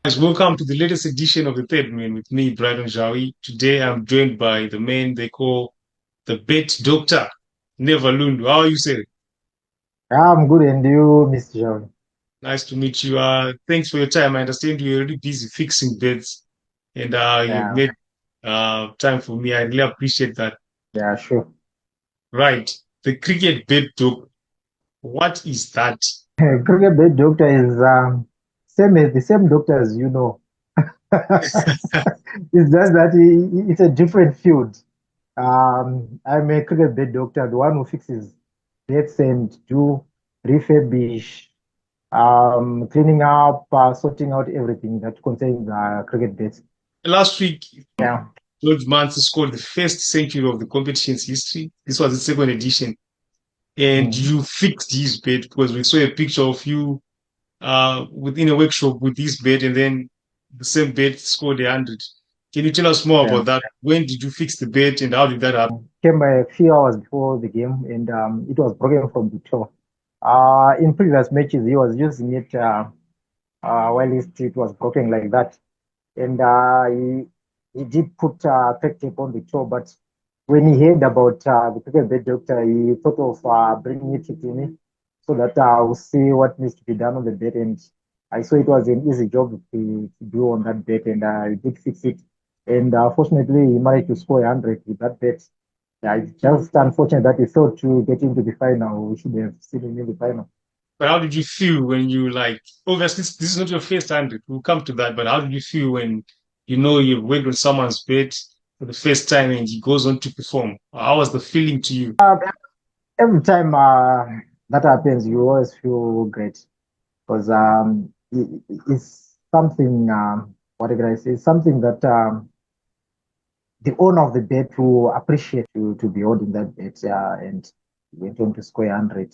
Guys, welcome to the latest edition of the Third Man with me, Brian Jawi. Today I'm joined by the man they call the Bet Doctor, NEVA Lundu. How are you, sir? I'm good, and you, Mr. John? Nice to meet you. Thanks for your time. I understand you're already busy fixing beds and you've Yeah, made time for me. I really appreciate that. yeah, sure. Right. The cricket bet doc, what is that? CricBat doctor is same as the same doctor as you know. It's just that it's a different field. I'm a CricBat doctor, the one who fixes beds and do refurbish, cleaning up, sorting out everything that concerns cricket beds. Last week, Yeah. George Munsey scored the first century of the competition's history. This was the second edition. And Mm. you fixed his bed because we saw a picture of you within a workshop with this bed, and then the same bed scored 100. Can you tell us more Yeah. about that? When did you fix the bed and how did that happen? Came a few hours before the game, and it was broken from the toe. In previous matches, he was using it while it was broken like that, and he did put peg tape on the toe. But when he heard about the cricket doctor, he thought of bringing it to me so that we'll see what needs to be done on the bed. And I saw it was an easy job to do on that bed, and I did fix it. And fortunately, he managed to score 100 with that bet. Yeah, it's just unfortunate that he failed to get into the final. We should have seen him in the final. But how did you feel when you like, obviously, this is not your first 100. We'll come to that, but how did you feel when you know you've worked on someone's bed for the first time and he goes on to perform? How was the feeling to you? Every time that happens, you always feel great because it's something, what can I say, something that the owner of the bet will appreciate you to be holding that bet and went on to score 100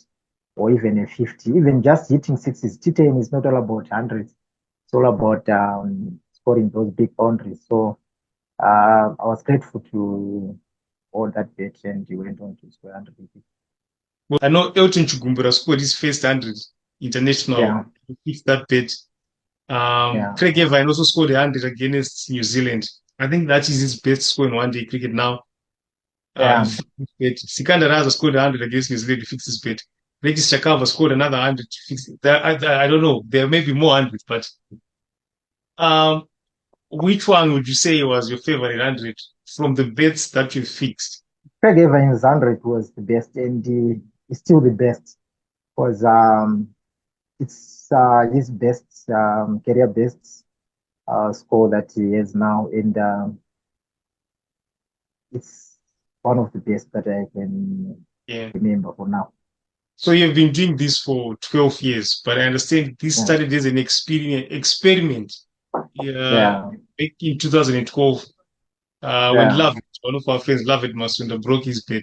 or even a 50. Even just hitting sixes, T10 is not all about hundreds. It's all about scoring those big boundaries. So I was grateful to hold that bet and he went on to score 100. Well, I know Elton Chugumbura scored his first 100 international. Yeah, He fixed that bet. yeah, Craig Evans also scored 100 against New Zealand. I think that is his best score in one day cricket now. He yeah, fixed his bet. Sikandar Raza scored 100 against New Zealand. He fixed his bet. Regis Chakava scored another 100 to fix it. I don't know. There may be more 100s, but um, which one would you say was your favorite 100 from the bets that you fixed? Craig Evans 100 was the best and he's still the best because it's his best career best score that he has now, and it's one of the best that I can Yeah. remember for now. So you've been doing this for 12 years, but I understand this Yeah, started as an experiment yeah, back in 2012 when yeah, one of our friends, Lovett Masunda, broke his bed.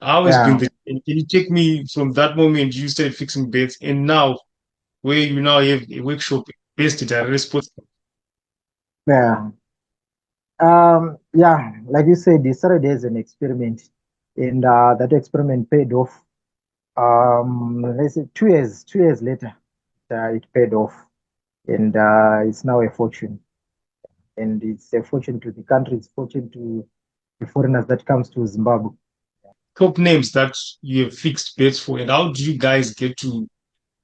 How has been yeah, the, can you take me from that moment you started fixing beds and now where you now have a workshop based at Harare Sports Club? yeah. Yeah, like you said, it started as an experiment, and that experiment paid off. Let's say 2 years later, it paid off, and it's now a fortune. And it's a fortune to the country, it's fortune to the foreigners that comes to Zimbabwe. Top names that you have fixed beds for, and how do you guys get to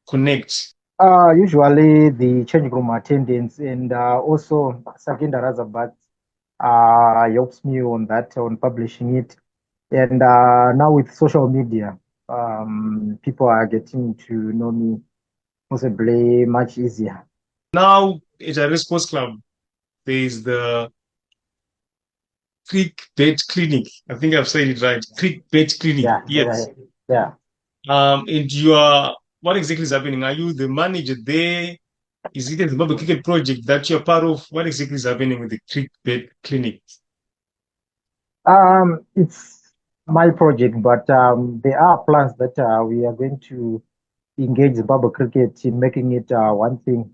connect? Usually the change room attendants and also Sakinda Razabat helps me on that, on publishing it. And now with social media, people are getting to know me possibly much easier. Now at Harare Sports Club, there is the CricBat Clinic. I think I've said it right. CricBat Clinic. Yeah, yeah, Yes. yeah. And you are, what exactly is happening? Are you the manager there? Is it a Zimbabwe Cricket project that you're part of? What exactly is happening with the CricBat Clinic? It's my project, but there are plans that we are going to engage Zimbabwe cricket in making it one thing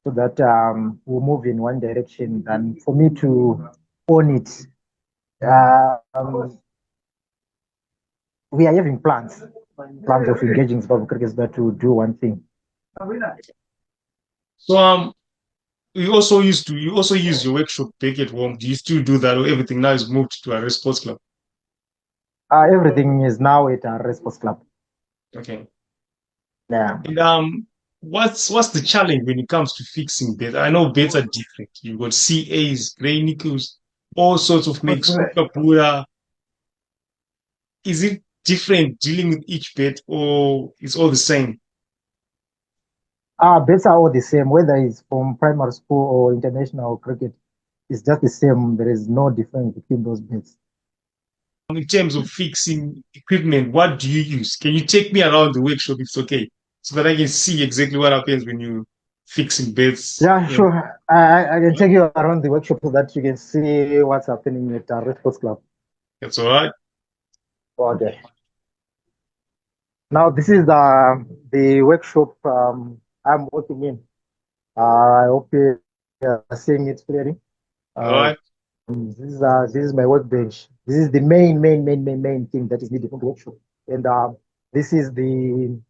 so that we'll move in one direction than for me to own it. Um, we are having plans of engaging Zimbabwe cricket so that to do one thing. So, you also use your workshop back at home. Do you still do that, or everything now is moved to a sports club? Everything is now at Harare Sports Club. Okay. Yeah. And what's the challenge when it comes to fixing beds? I know beds are different. You've got CAs, gray nickels, all sorts of makes, Kukapura. Is it different dealing with each bed, or it's all the same? Bets are all the same, whether it's from primary school or international cricket. It's just the same. There is no difference between those bets. In terms of fixing equipment, what do you use? Can you take me around the workshop if it's okay? So that I can see exactly what happens when you fixing beds. Yeah, sure. I can take you around the workshop so that you can see what's happening at Harare Sports Club. That's all right. Okay. Now this is the workshop I'm working in. I hope you are seeing it clearly. All Uh, right. this is my workbench. This is the main thing that is needed from the workshop, and this is the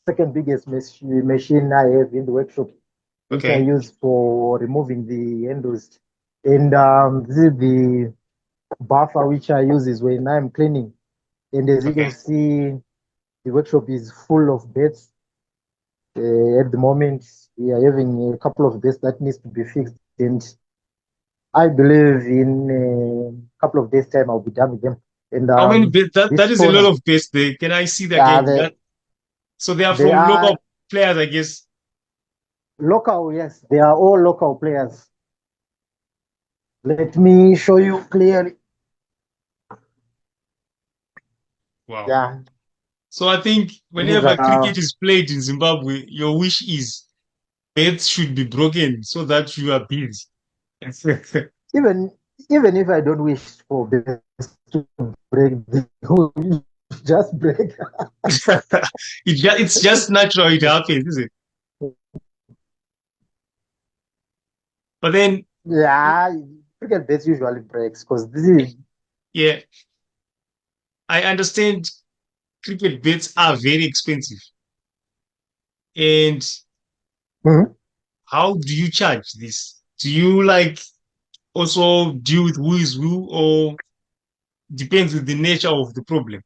second biggest machine I have in the workshop, which I Okay. use for removing the handles. And this is the buffer which I use is when I'm cleaning. And as you can Okay. see, the workshop is full of beds. At the moment, we are having a couple of beds that needs to be fixed. And I believe in a couple of days' time, I'll be done with them. And How many beds? That this is a lot corner, of beds there. Can I see that yeah, again? So they are they from are local players, I guess. local, yes, they are all local players. Let me show you clearly. Wow. Yeah, So I think these whenever are cricket is played in Zimbabwe, your wish is beds should be broken so that you are busy. even even if I don't wish for this to break, they will just break. It's just natural. It happens, is it? But then, Yeah, cricket base usually breaks because this is. yeah, I understand cricket beds are very expensive. And Mhm. how do you charge this? Do you like also deal with who is who, or depends with the nature of the problem?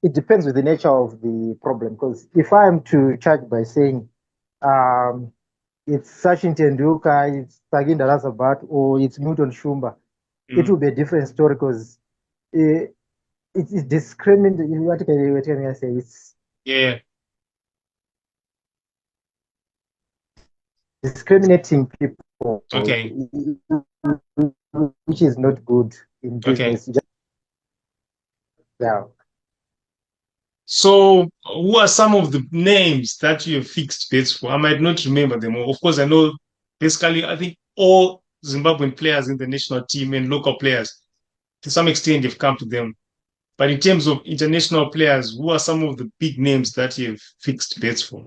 It depends with the nature of the problem because if I am to charge by saying um, it's Sachin Tendulkar, it's Saginda Rasabat, or it's Newton Shumba, it Mm, will be a different story because it's discriminating. What can I say? It's yeah. discriminating people, Okay. which is not good in Okay. business. Yeah. So, who are some of the names that you have fixed bets for? I might not remember them all. Of course, I know basically, I think all Zimbabwean players in the national team and local players, to some extent, have come to them. But in terms of international players, who are some of the big names that you have fixed bets for?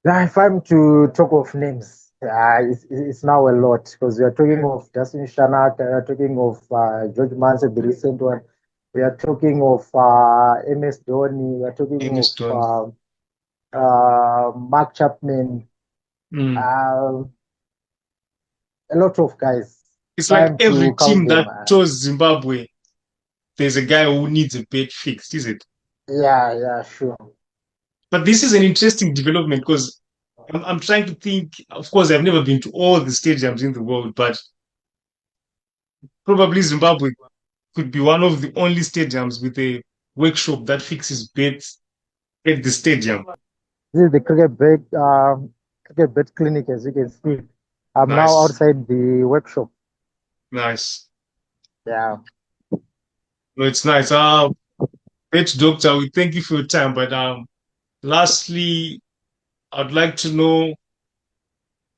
Now, if I'm to talk of names, it's now a lot because we are talking of Justin Shanat, we are talking of George Munsey, the recent one. We are talking of M S Dhoni. We are talking M of S Dhoni. Mark Chapman. Mm. Uh, a lot of guys. It's like Time every to count team them. that chose Zimbabwe, there's a guy who needs a bet fixed, is it? Yeah, sure. But this is an interesting development because I'm trying to think. Of course, I've never been to all the stadiums in the world, but probably Zimbabwe could be one of the only stadiums with a workshop that fixes beds at the stadium. This is the cricket bet clinic, as you can see. I'm now Nice, outside the workshop. nice. Yeah. No, it's nice. Bet doctor, we thank you for your time. But lastly, I'd like to know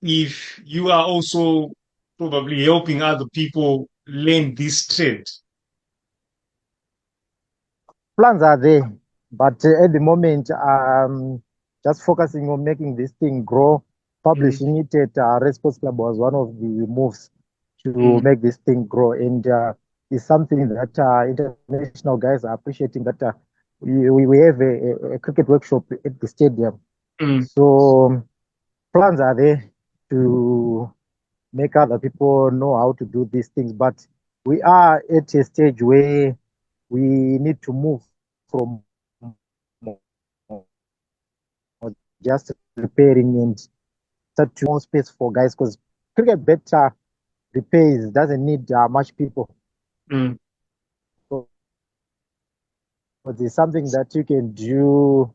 if you are also probably helping other people learn this trade. Plans are there, but at the moment, just focusing on making this thing grow. Mm, Publishing it at Red Sports Club was one of the moves to mm, make this thing grow, and it's something that international guys are appreciating. That we have a cricket workshop at the stadium. Mm, So plans are there to make other people know how to do these things. But we are at a stage where we need to move from just repairing and start to more space for guys because cricket better repairs doesn't need much people. mm. So it's something that you can do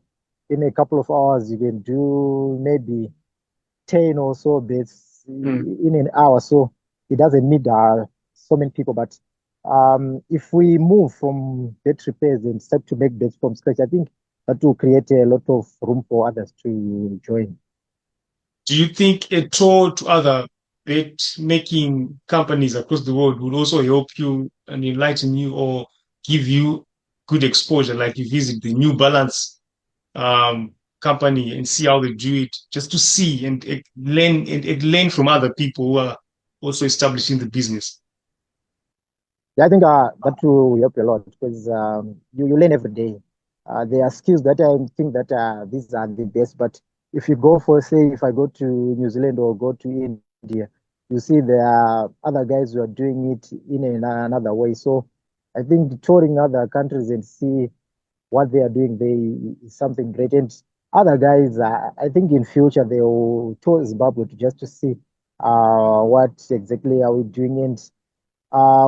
in a couple of hours. You can do maybe 10 or so beds Mm. in an hour. So it doesn't need so many people. But if we move from bed repairs and start to make beds from scratch, I think that will create a lot of room for others to join. Do you think a tour to other bet making companies across the world would also help you and enlighten you or give you good exposure? Like you visit the New Balance company and see how they do it, just to see and learn from other people who are also establishing the business. Yeah, I think that will help a lot because you learn every day. There are skills that I think that these are the best. But if you go for, say, if I go to New Zealand or go to India, you see there are other guys who are doing it in another way. So I think touring other countries and see what they are doing there is something great. And other guys, I think in future they will tour Zimbabwe to just to see what exactly are we doing and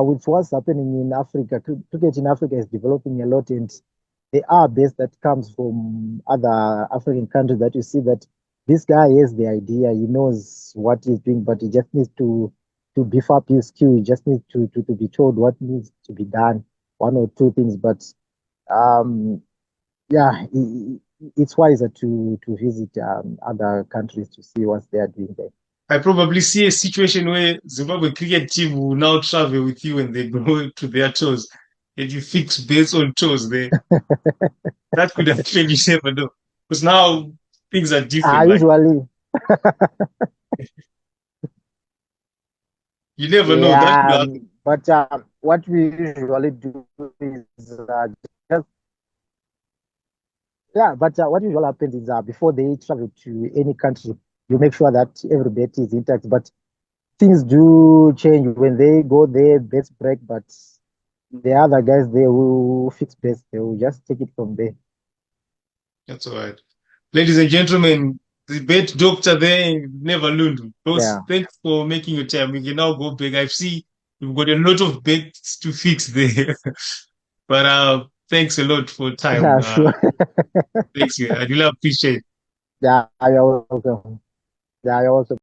with what's happening in Africa, cricket in Africa is developing a lot, and there are base that comes from other African countries that you see that this guy has the idea, he knows what he's doing, but he just needs to beef up his skill. He just needs to be told what needs to be done, one or two things. But um, yeah, it's wiser to visit other countries to see what they are doing there. I probably see a situation where Zimbabwe cricket team will now travel with you when they go to their tours and you fix bets on tours there. That could happen, you never know. Because now things are different. Like Usually, you never know. That could yeah, happen. but what we usually do is just yeah, but what usually happens is before they travel to any country, you make sure that every bet is intact. But things do change when they go there, bets break. But the other guys they will fix bets. They will just take it from there. That's all right. Ladies and gentlemen, the bet doctor there, never Lundu. Those, Yeah, thanks for making your time. We can now go back. I see we've got a lot of bets to fix there. But thanks a lot for time. yeah, sure. Thanks. I really appreciate it. Yeah, you're welcome. Yeah, you're welcome.